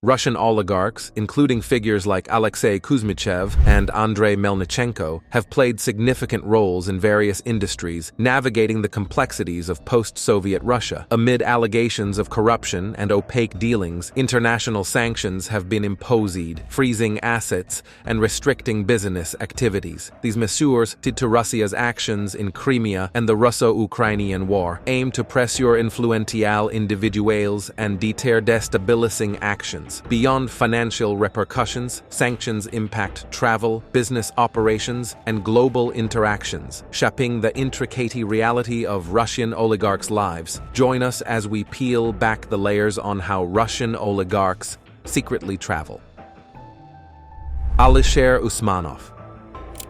Russian oligarchs, including figures like Alexei Kuzmichev and Andrei Melnichenko, have played significant roles in various industries, navigating the complexities of post-Soviet Russia. Amid allegations of corruption and opaque dealings, international sanctions have been imposed, freezing assets and restricting business activities. These measures, tied to Russia's actions in Crimea and the Russo-Ukrainian War, aim to pressure influential individuals and deter destabilizing actions. Beyond financial repercussions, sanctions impact travel, business operations, and global interactions, shaping the intricate reality of Russian oligarchs' lives. Join us as we peel back the layers on how Russian oligarchs secretly travel. Alisher Usmanov.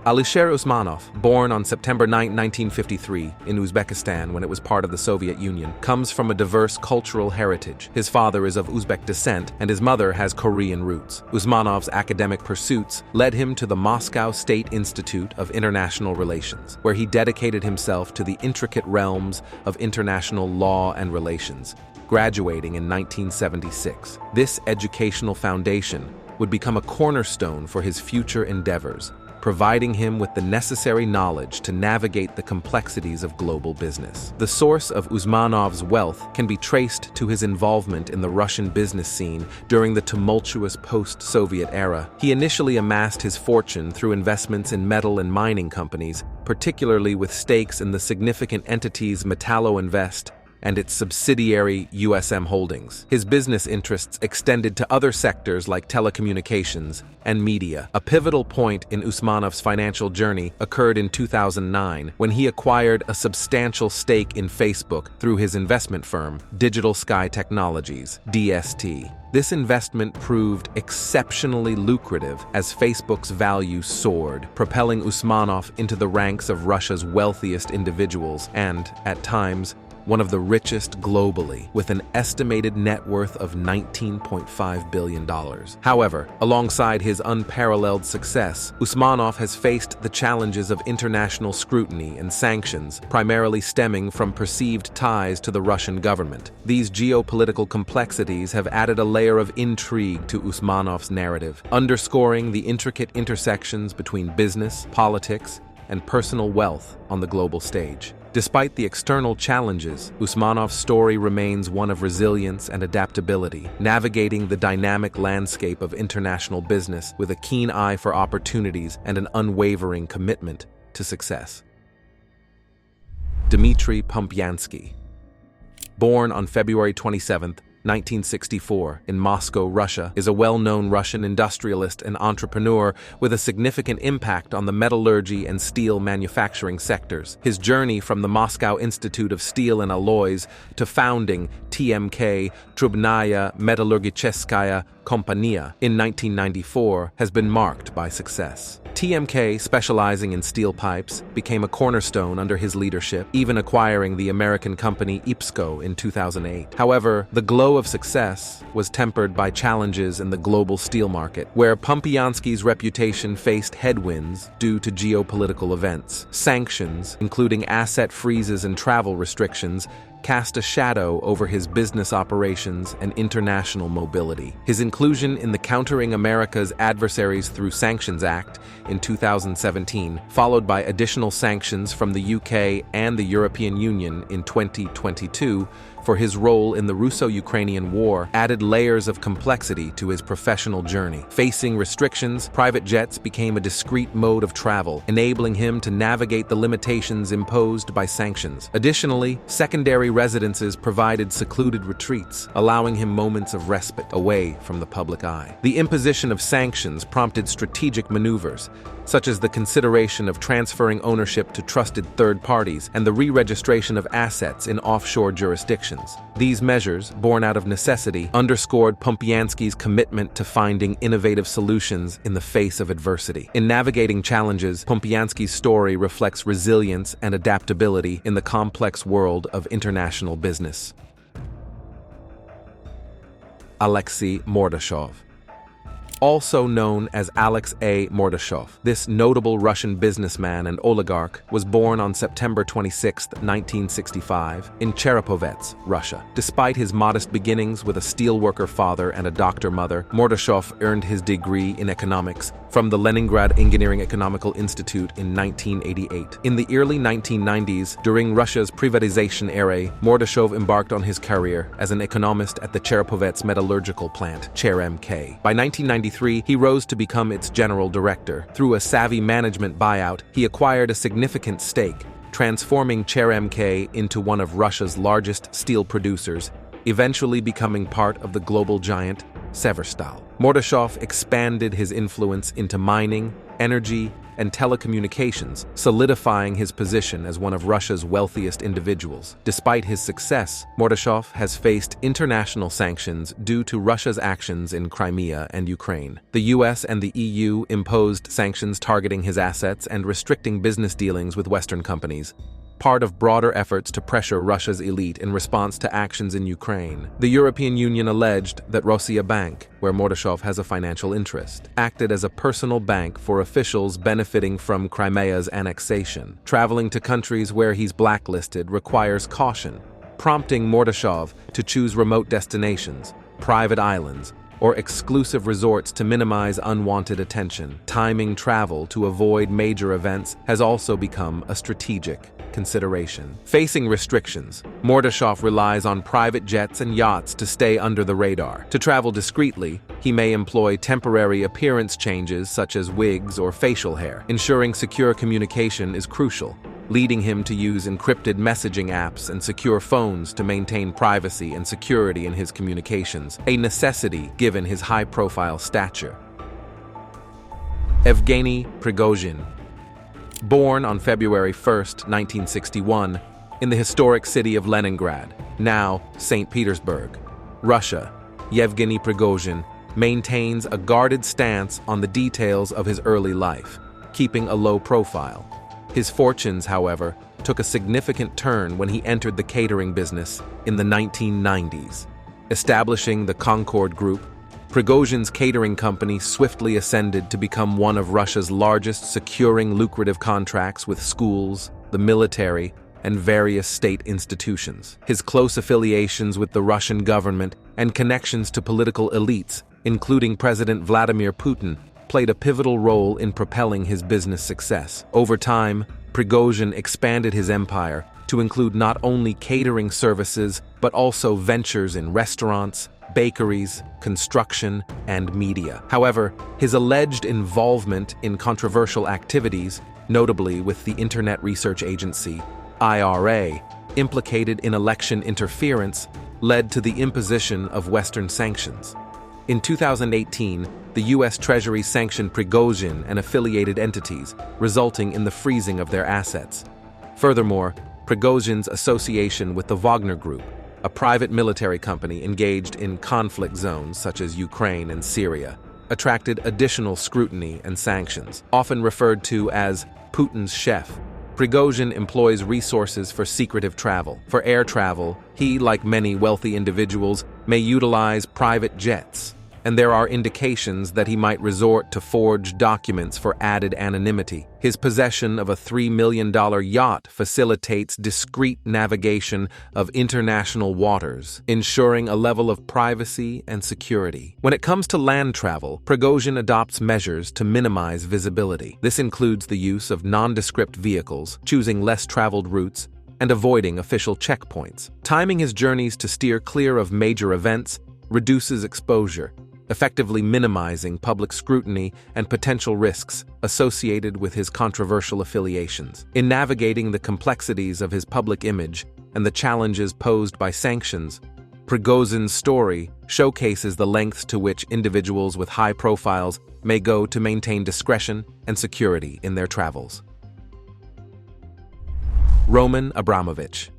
Alisher Usmanov, born on September 9, 1953, in Uzbekistan when it was part of the Soviet Union, comes from a diverse cultural heritage. His father is of Uzbek descent and his mother has Korean roots. Usmanov's academic pursuits led him to the Moscow State Institute of International Relations, where he dedicated himself to the intricate realms of international law and relations, graduating in 1976. This educational foundation would become a cornerstone for his future endeavors, providing him with the necessary knowledge to navigate the complexities of global business. The source of Usmanov's wealth can be traced to his involvement in the Russian business scene during the tumultuous post-Soviet era. He initially amassed his fortune through investments in metal and mining companies, particularly with stakes in the significant entities Metallo Invest and its subsidiary USM Holdings. His business interests extended to other sectors like telecommunications and media. A pivotal point in Usmanov's financial journey occurred in 2009 when he acquired a substantial stake in Facebook through his investment firm, Digital Sky Technologies, DST. This investment proved exceptionally lucrative as Facebook's value soared, propelling Usmanov into the ranks of Russia's wealthiest individuals and, at times, one of the richest globally, with an estimated net worth of $19.5 billion. However, alongside his unparalleled success, Usmanov has faced the challenges of international scrutiny and sanctions, primarily stemming from perceived ties to the Russian government. These geopolitical complexities have added a layer of intrigue to Usmanov's narrative, underscoring the intricate intersections between business, politics, and personal wealth on the global stage. Despite the external challenges, Usmanov's story remains one of resilience and adaptability, navigating the dynamic landscape of international business with a keen eye for opportunities and an unwavering commitment to success. Dmitry Pumpyansky. Born on February 27, 1964, in Moscow, Russia, is a well-known Russian industrialist and entrepreneur with a significant impact on the metallurgy and steel manufacturing sectors. His journey from the Moscow Institute of Steel and Alloys to founding TMK Trubnaya Metallurgicheskaya Kompania in 1994 has been marked by success. TMK, specializing in steel pipes, became a cornerstone under his leadership, even acquiring the American company IPSCO in 2008. However, the glow of success was tempered by challenges in the global steel market, where Pumpyansky's reputation faced headwinds due to geopolitical events. Sanctions, including asset freezes and travel restrictions, cast a shadow over his business operations and international mobility. His inclusion in the Countering America's Adversaries Through Sanctions Act in 2017, followed by additional sanctions from the UK and the European Union in 2022 for his role in the Russo-Ukrainian War, added layers of complexity to his professional journey. Facing restrictions, private jets became a discrete mode of travel, enabling him to navigate the limitations imposed by sanctions. Additionally, secondary residences provided secluded retreats, allowing him moments of respite away from the public eye. The imposition of sanctions prompted strategic maneuvers, such as the consideration of transferring ownership to trusted third parties and the re-registration of assets in offshore jurisdictions. These measures, born out of necessity, underscored Pumpyansky's commitment to finding innovative solutions in the face of adversity. In navigating challenges, Pumpyansky's story reflects resilience and adaptability in the complex world of international business. Alexei Mordashov. also known as Alex A. Mordashov. This notable Russian businessman and oligarch was born on September 26, 1965, in Cherepovets, Russia. Despite his modest beginnings with a steelworker father and a doctor mother, Mordashov earned his degree in economics from the Leningrad Engineering Economical Institute in 1988. In the early 1990s, during Russia's privatization era, Mordashov embarked on his career as an economist at the Cherepovets metallurgical plant, CherMK. By 1993, he rose to become its general director. Through a savvy management buyout, he acquired a significant stake, transforming CherMK into one of Russia's largest steel producers, eventually becoming part of the global giant Severstal. Mordashov expanded his influence into mining, energy, and telecommunications, solidifying his position as one of Russia's wealthiest individuals. Despite his success, Mordashov has faced international sanctions due to Russia's actions in Crimea and Ukraine. The US and the EU imposed sanctions targeting his assets and restricting business dealings with Western companies, part of broader efforts to pressure Russia's elite in response to actions in Ukraine. The European Union alleged that Rossiya Bank, where Mordashov has a financial interest, acted as a personal bank for officials benefiting from Crimea's annexation. Traveling to countries where he's blacklisted requires caution, prompting Mordashov to choose remote destinations, private islands, or exclusive resorts to minimize unwanted attention. Timing travel to avoid major events has also become a strategic consideration. Facing restrictions, Mordashov relies on private jets and yachts to stay under the radar. To travel discreetly, he may employ temporary appearance changes such as wigs or facial hair. Ensuring secure communication is crucial, leading him to use encrypted messaging apps and secure phones to maintain privacy and security in his communications, a necessity given his high-profile stature. Evgeny Prigozhin. Born on February 1, 1961, in the historic city of Leningrad, now St. Petersburg, Russia, Yevgeny Prigozhin maintains a guarded stance on the details of his early life, keeping a low profile. His fortunes, however, took a significant turn when he entered the catering business in the 1990s. Establishing the Concord Group, Prigozhin's catering company swiftly ascended to become one of Russia's largest, securing lucrative contracts with schools, the military, and various state institutions. His close affiliations with the Russian government and connections to political elites, including President Vladimir Putin, played a pivotal role in propelling his business success. Over time, Prigozhin expanded his empire to include not only catering services, but also ventures in restaurants, bakeries, construction, and media. However, his alleged involvement in controversial activities, notably with the Internet Research Agency, IRA, implicated in election interference, led to the imposition of Western sanctions. In 2018, the U.S. Treasury sanctioned Prigozhin and affiliated entities, resulting in the freezing of their assets. Furthermore, Prigozhin's association with the Wagner Group, a private military company engaged in conflict zones such as Ukraine and Syria, attracted additional scrutiny and sanctions. Often referred to as Putin's chef, Prigozhin employs resources for secretive travel. For air travel, he, like many wealthy individuals, may utilize private jets, and there are indications that he might resort to forged documents for added anonymity. His possession of a $3 million yacht facilitates discreet navigation of international waters, ensuring a level of privacy and security. When it comes to land travel, Prigozhin adopts measures to minimize visibility. This includes the use of nondescript vehicles, choosing less traveled routes, and avoiding official checkpoints. Timing his journeys to steer clear of major events reduces exposure, effectively minimizing public scrutiny and potential risks associated with his controversial affiliations. In navigating the complexities of his public image and the challenges posed by sanctions, Prigozhin's story showcases the lengths to which individuals with high profiles may go to maintain discretion and security in their travels. Roman Abramovich.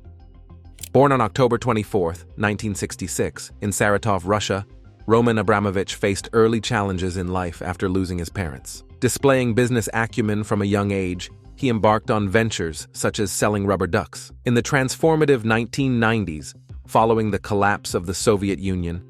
Born on October 24, 1966, in Saratov, Russia, Roman Abramovich faced early challenges in life after losing his parents. Displaying business acumen from a young age, he embarked on ventures such as selling rubber ducks. In the transformative 1990s, following the collapse of the Soviet Union,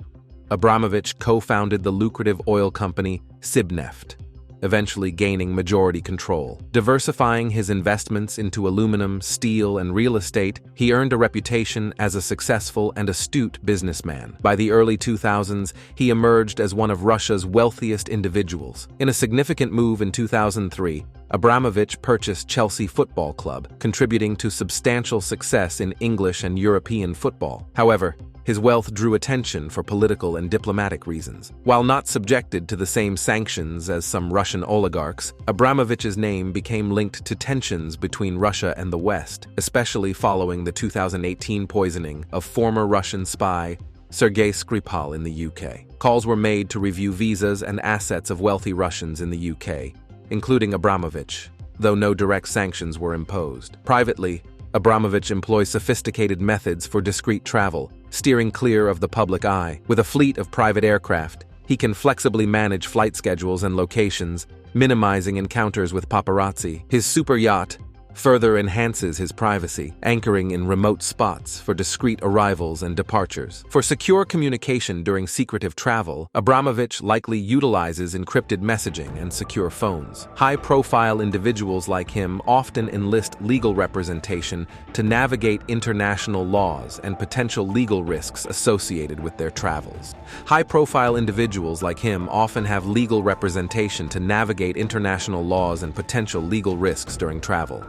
Abramovich co-founded the lucrative oil company Sibneft, eventually gaining majority control. Diversifying his investments into aluminum, steel, and real estate, he earned a reputation as a successful and astute businessman. By the early 2000s, he emerged as one of Russia's wealthiest individuals. In a significant move in 2003, Abramovich purchased Chelsea Football Club, contributing to substantial success in English and European football. However, his wealth drew attention for political and diplomatic reasons. While not subjected to the same sanctions as some Russian oligarchs, Abramovich's name became linked to tensions between Russia and the West, especially following the 2018 poisoning of former Russian spy Sergei Skripal in the UK. Calls were made to review visas and assets of wealthy Russians in the UK, including Abramovich, though no direct sanctions were imposed. Privately, Abramovich employs sophisticated methods for discreet travel, steering clear of the public eye. With a fleet of private aircraft, he can flexibly manage flight schedules and locations, minimizing encounters with paparazzi. His super yacht further enhances his privacy, anchoring in remote spots for discreet arrivals and departures. For secure communication during secretive travel, Abramovich likely utilizes encrypted messaging and secure phones. High-profile individuals like him often enlist legal representation to navigate international laws and potential legal risks associated with their travels. High-profile individuals like him often have legal representation to navigate international laws and potential legal risks during travel.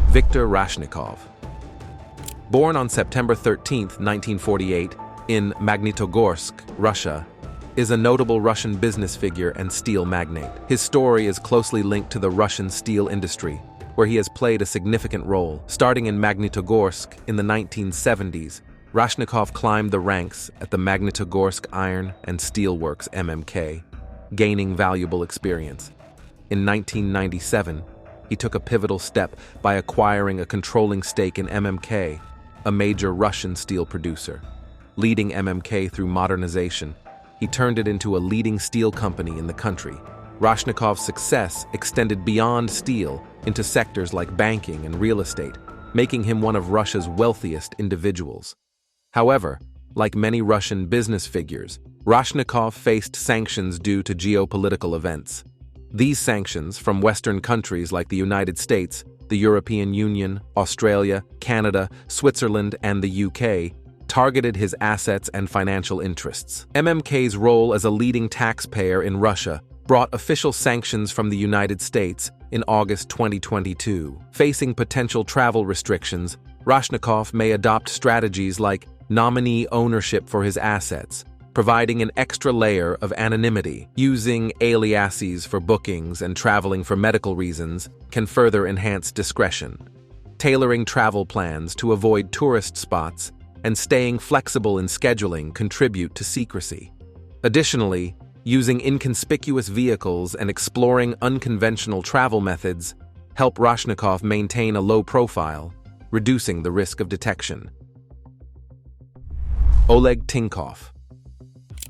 Viktor Rashnikov. Born on September 13, 1948, in Magnitogorsk, Russia, is a notable Russian business figure and steel magnate. His story is closely linked to the Russian steel industry, where he has played a significant role. Starting in Magnitogorsk in the 1970s, Rashnikov climbed the ranks at the Magnitogorsk Iron and Steel Works (MMK), gaining valuable experience. In 1997, he took a pivotal step by acquiring a controlling stake in MMK, a major Russian steel producer. Leading MMK through modernization, he turned it into a leading steel company in the country. Rashnikov's success extended beyond steel into sectors like banking and real estate, making him one of Russia's wealthiest individuals. However, like many Russian business figures, Rashnikov faced sanctions due to geopolitical events. These sanctions from Western countries like the United States, the European Union, Australia, Canada, Switzerland, and the UK targeted his assets and financial interests. MMK's role as a leading taxpayer in Russia brought official sanctions from the United States in August 2022. Facing potential travel restrictions, Rashnikov may adopt strategies like nominee ownership for his assets, providing an extra layer of anonymity. Using aliases for bookings and traveling for medical reasons can further enhance discretion. Tailoring travel plans to avoid tourist spots and staying flexible in scheduling contribute to secrecy. Additionally, using inconspicuous vehicles and exploring unconventional travel methods help Rashnikov maintain a low profile, reducing the risk of detection. Oleg Tinkov.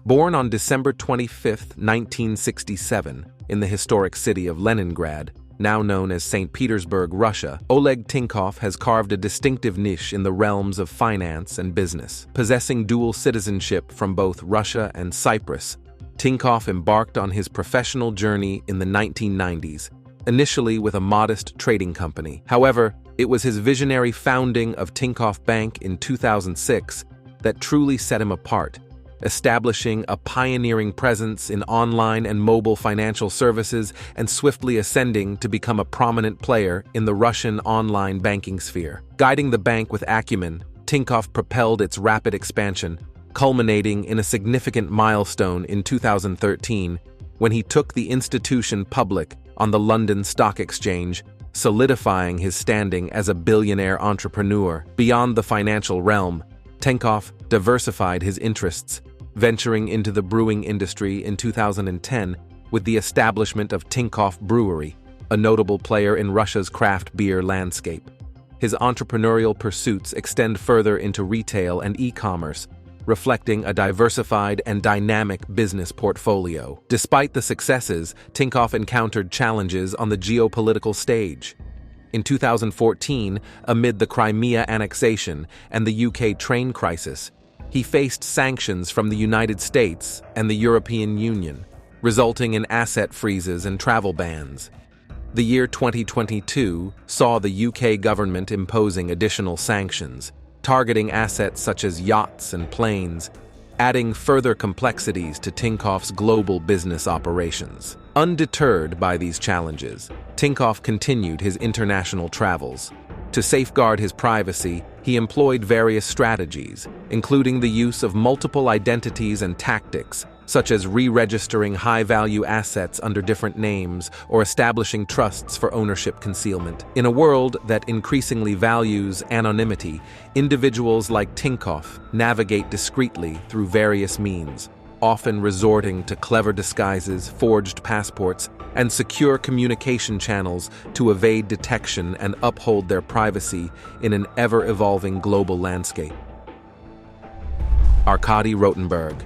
Born on December 25, 1967, in the historic city of Leningrad, now known as St. Petersburg, Russia, Oleg Tinkov has carved a distinctive niche in the realms of finance and business. Possessing dual citizenship from both Russia and Cyprus, Tinkov embarked on his professional journey in the 1990s, initially with a modest trading company. However, it was his visionary founding of Tinkoff Bank in 2006 that truly set him apart, establishing a pioneering presence in online and mobile financial services and swiftly ascending to become a prominent player in the Russian online banking sphere. Guiding the bank with acumen, Tinkoff propelled its rapid expansion, culminating in a significant milestone in 2013 when he took the institution public on the London Stock Exchange, solidifying his standing as a billionaire entrepreneur. Beyond the financial realm, Tinkoff diversified his interests, venturing into the brewing industry in 2010 with the establishment of Tinkoff Brewery, a notable player in Russia's craft beer landscape. His entrepreneurial pursuits extend further into retail and e-commerce, reflecting a diversified and dynamic business portfolio. Despite the successes, Tinkoff encountered challenges on the geopolitical stage. In 2014, amid the Crimea annexation and the UK train crisis, he faced sanctions from the United States and the European Union, resulting in asset freezes and travel bans. The year 2022 saw the UK government imposing additional sanctions, targeting assets such as yachts and planes, adding further complexities to Tinkoff's global business operations. Undeterred by these challenges, Tinkoff continued his international travels. To safeguard his privacy, he employed various strategies, including the use of multiple identities and tactics, such as re-registering high-value assets under different names or establishing trusts for ownership concealment. In a world that increasingly values anonymity, individuals like Tinkoff navigate discreetly through various means, often resorting to clever disguises, forged passports, and secure communication channels to evade detection and uphold their privacy in an ever-evolving global landscape. Arkady Rotenberg.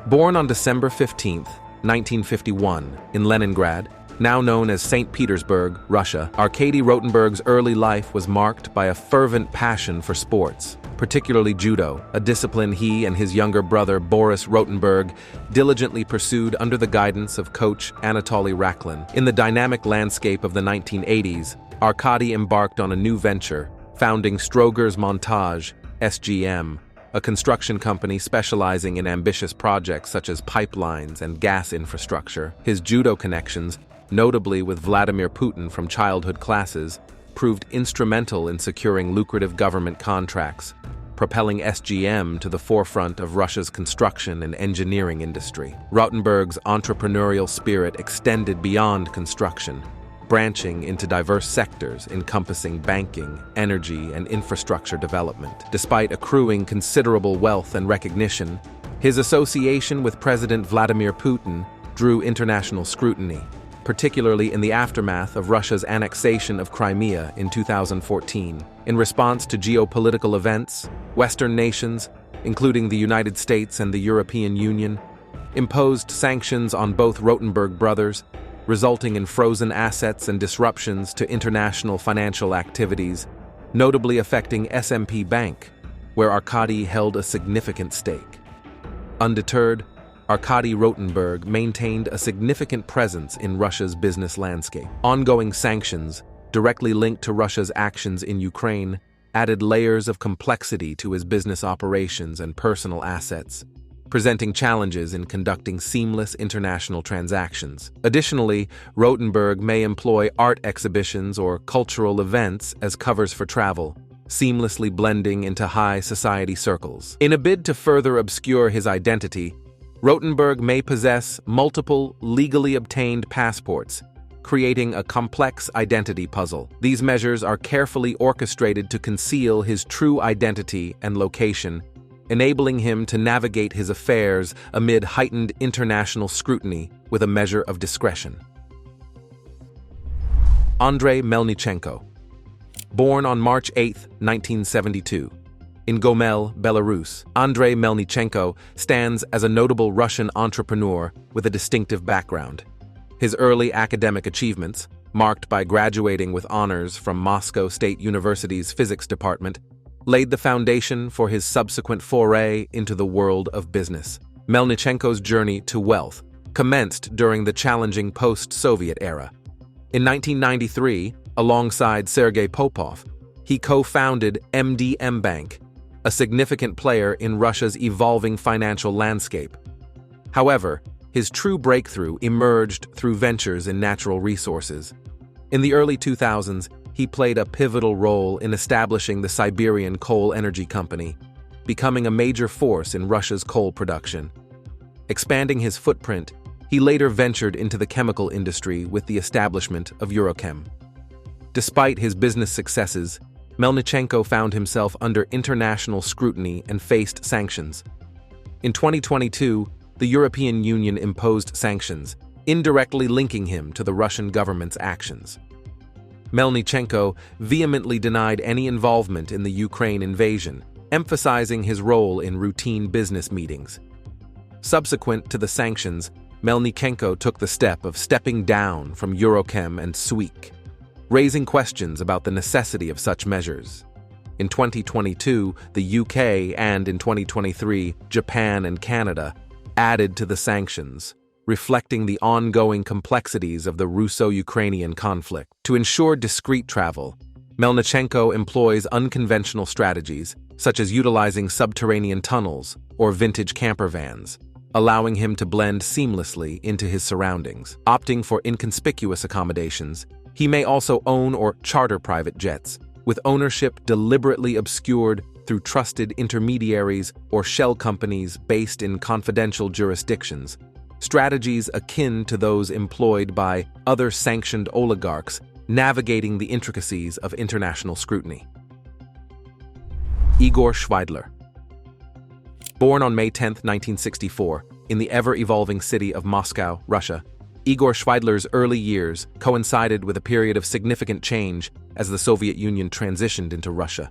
Born on December 15, 1951, in Leningrad, now known as St. Petersburg, Russia, Arkady Rotenberg's early life was marked by a fervent passion for sports, particularly judo, a discipline he and his younger brother Boris Rotenberg diligently pursued under the guidance of coach Anatoly Raklin. In the dynamic landscape of the 1980s, Arkady embarked on a new venture, founding Stroger's Montage, SGM, a construction company specializing in ambitious projects such as pipelines and gas infrastructure. His judo connections, notably with Vladimir Putin from childhood classes, proved instrumental in securing lucrative government contracts, propelling SGM to the forefront of Russia's construction and engineering industry. Rotenberg's entrepreneurial spirit extended beyond construction, branching into diverse sectors encompassing banking, energy, and infrastructure development. Despite accruing considerable wealth and recognition, his association with President Vladimir Putin drew international scrutiny, particularly in the aftermath of Russia's annexation of Crimea in 2014. In response to geopolitical events, Western nations, including the United States and the European Union, imposed sanctions on both Rotenberg brothers, resulting in frozen assets and disruptions to international financial activities, notably affecting SMP Bank, where Arkady held a significant stake. Undeterred, Arkady Rotenberg maintained a significant presence in Russia's business landscape. Ongoing sanctions, directly linked to Russia's actions in Ukraine, added layers of complexity to his business operations and personal assets, presenting challenges in conducting seamless international transactions. Additionally, Rotenberg may employ art exhibitions or cultural events as covers for travel, seamlessly blending into high society circles. In a bid to further obscure his identity, Rotenberg may possess multiple legally obtained passports, creating a complex identity puzzle. These measures are carefully orchestrated to conceal his true identity and location, enabling him to navigate his affairs amid heightened international scrutiny with a measure of discretion. Andrei Melnichenko. Born on March 8, 1972, in Gomel, Belarus, Andrei Melnichenko stands as a notable Russian entrepreneur with a distinctive background. His early academic achievements, marked by graduating with honors from Moscow State University's physics department, laid the foundation for his subsequent foray into the world of business. Melnichenko's journey to wealth commenced during the challenging post-Soviet era. In 1993, alongside Sergei Popov, he co-founded MDM Bank, a significant player in Russia's evolving financial landscape. However, his true breakthrough emerged through ventures in natural resources. In the early 2000s, he played a pivotal role in establishing the Siberian Coal Energy Company, becoming a major force in Russia's coal production. Expanding his footprint, he later ventured into the chemical industry with the establishment of Eurochem. Despite his business successes, Melnichenko found himself under international scrutiny and faced sanctions. In 2022, the European Union imposed sanctions, indirectly linking him to the Russian government's actions. Melnichenko vehemently denied any involvement in the Ukraine invasion, emphasizing his role in routine business meetings. Subsequent to the sanctions, Melnichenko took the step of stepping down from Eurochem and SWIC, raising questions about the necessity of such measures. In 2022, the UK and in 2023, Japan and Canada added to the sanctions, reflecting the ongoing complexities of the Russo-Ukrainian conflict. To ensure discreet travel, Melnichenko employs unconventional strategies, such as utilizing subterranean tunnels or vintage camper vans, allowing him to blend seamlessly into his surroundings. Opting for inconspicuous accommodations, he may also own or charter private jets, with ownership deliberately obscured through trusted intermediaries or shell companies based in confidential jurisdictions, strategies akin to those employed by other sanctioned oligarchs navigating the intricacies of international scrutiny. Igor Shvidler. Born on May 10, 1964, in the ever-evolving city of Moscow, Russia, Igor Shvidler's early years coincided with a period of significant change as the Soviet Union transitioned into Russia.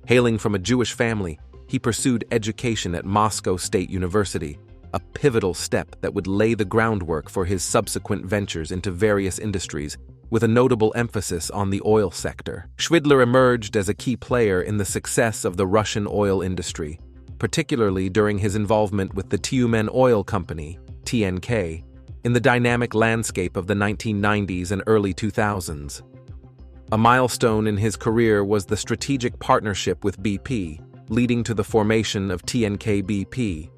Hailing from a Jewish family, he pursued education at Moscow State University, a pivotal step that would lay the groundwork for his subsequent ventures into various industries, with a notable emphasis on the oil sector. Shvidler emerged as a key player in the success of the Russian oil industry, particularly during his involvement with the Tyumen Oil Company, TNK, in the dynamic landscape of the 1990s and early 2000s. A milestone in his career was the strategic partnership with BP, leading to the formation of TNK BP,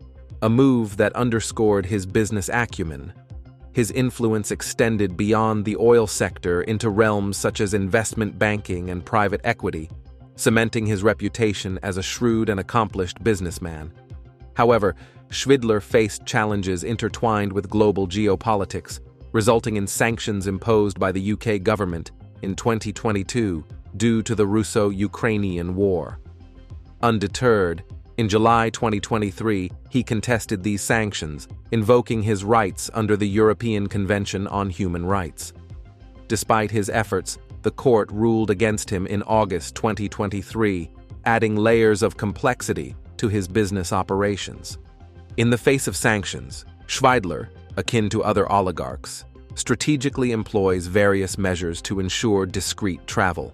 a move that underscored his business acumen. His influence extended beyond the oil sector into realms such as investment banking and private equity, cementing his reputation as a shrewd and accomplished businessman. However, Shvidler faced challenges intertwined with global geopolitics, resulting in sanctions imposed by the UK government in 2022 due to the Russo-Ukrainian War. Undeterred, in July 2023, he contested these sanctions, invoking his rights under the European Convention on Human Rights. Despite his efforts, the court ruled against him in August 2023, adding layers of complexity to his business operations. In the face of sanctions, Shvidler, akin to other oligarchs, strategically employs various measures to ensure discreet travel.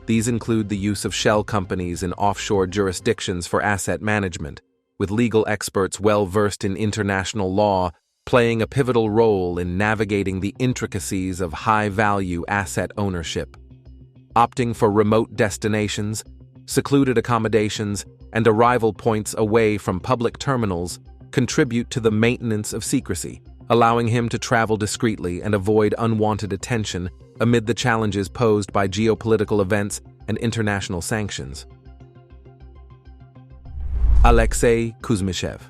These include the use of shell companies in offshore jurisdictions for asset management, with legal experts well-versed in international law playing a pivotal role in navigating the intricacies of high-value asset ownership. Opting for remote destinations, secluded accommodations, and arrival points away from public terminals contribute to the maintenance of secrecy, allowing him to travel discreetly and avoid unwanted attention amid the challenges posed by geopolitical events and international sanctions. Alexei Kuzmichev.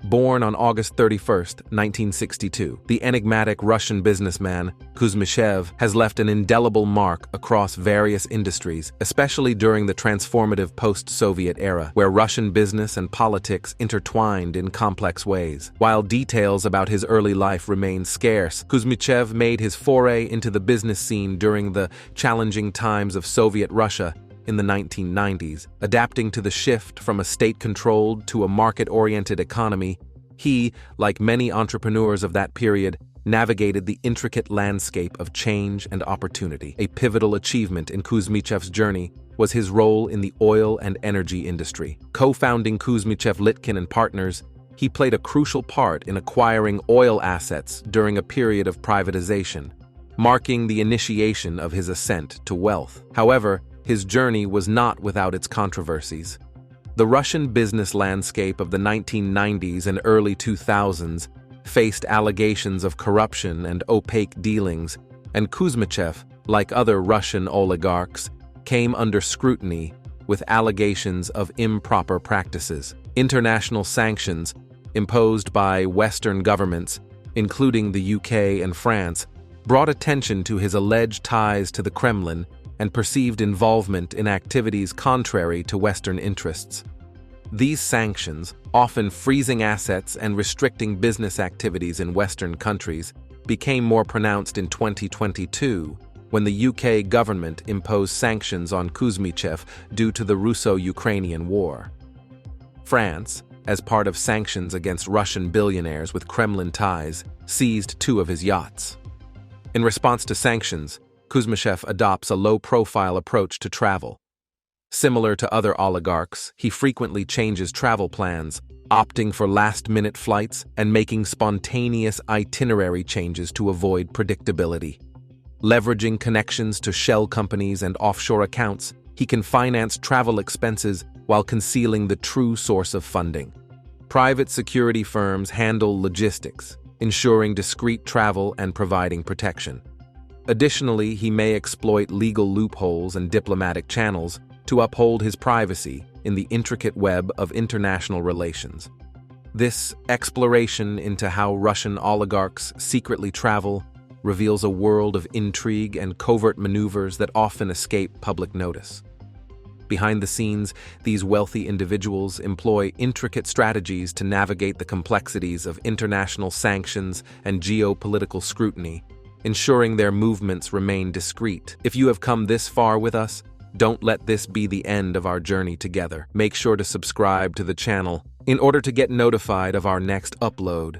Born on August 31, 1962, the enigmatic Russian businessman Kuzmichev has left an indelible mark across various industries, especially during the transformative post-Soviet era, where Russian business and politics intertwined in complex ways. While details about his early life remain scarce, Kuzmichev made his foray into the business scene during the challenging times of Soviet Russia in the 1990s. Adapting to the shift from a state-controlled to a market-oriented economy, he, like many entrepreneurs of that period, navigated the intricate landscape of change and opportunity. A pivotal achievement in Kuzmichev's journey was his role in the oil and energy industry. Co-founding Kuzmichev Litkin and Partners, he played a crucial part in acquiring oil assets during a period of privatization, marking the initiation of his ascent to wealth. However, his journey was not without its controversies. The Russian business landscape of the 1990s and early 2000s faced allegations of corruption and opaque dealings, and Kuzmichev, like other Russian oligarchs, came under scrutiny with allegations of improper practices. International sanctions imposed by Western governments, including the UK and France, brought attention to his alleged ties to the Kremlin and perceived involvement in activities contrary to Western interests. These sanctions, often freezing assets and restricting business activities in Western countries, became more pronounced in 2022 when the UK government imposed sanctions on Kuzmichev due to the Russo-Ukrainian War. France, as part of sanctions against Russian billionaires with Kremlin ties, seized 2 of his yachts. In response to sanctions, Kuzmichev adopts a low-profile approach to travel. Similar to other oligarchs, he frequently changes travel plans, opting for last-minute flights and making spontaneous itinerary changes to avoid predictability. Leveraging connections to shell companies and offshore accounts, he can finance travel expenses while concealing the true source of funding. Private security firms handle logistics, ensuring discreet travel and providing protection. Additionally, he may exploit legal loopholes and diplomatic channels to uphold his privacy in the intricate web of international relations. This exploration into how Russian oligarchs secretly travel reveals a world of intrigue and covert maneuvers that often escape public notice. Behind the scenes, these wealthy individuals employ intricate strategies to navigate the complexities of international sanctions and geopolitical scrutiny, ensuring their movements remain discreet. If you have come this far with us, don't let this be the end of our journey together. Make sure to subscribe to the channel in order to get notified of our next upload.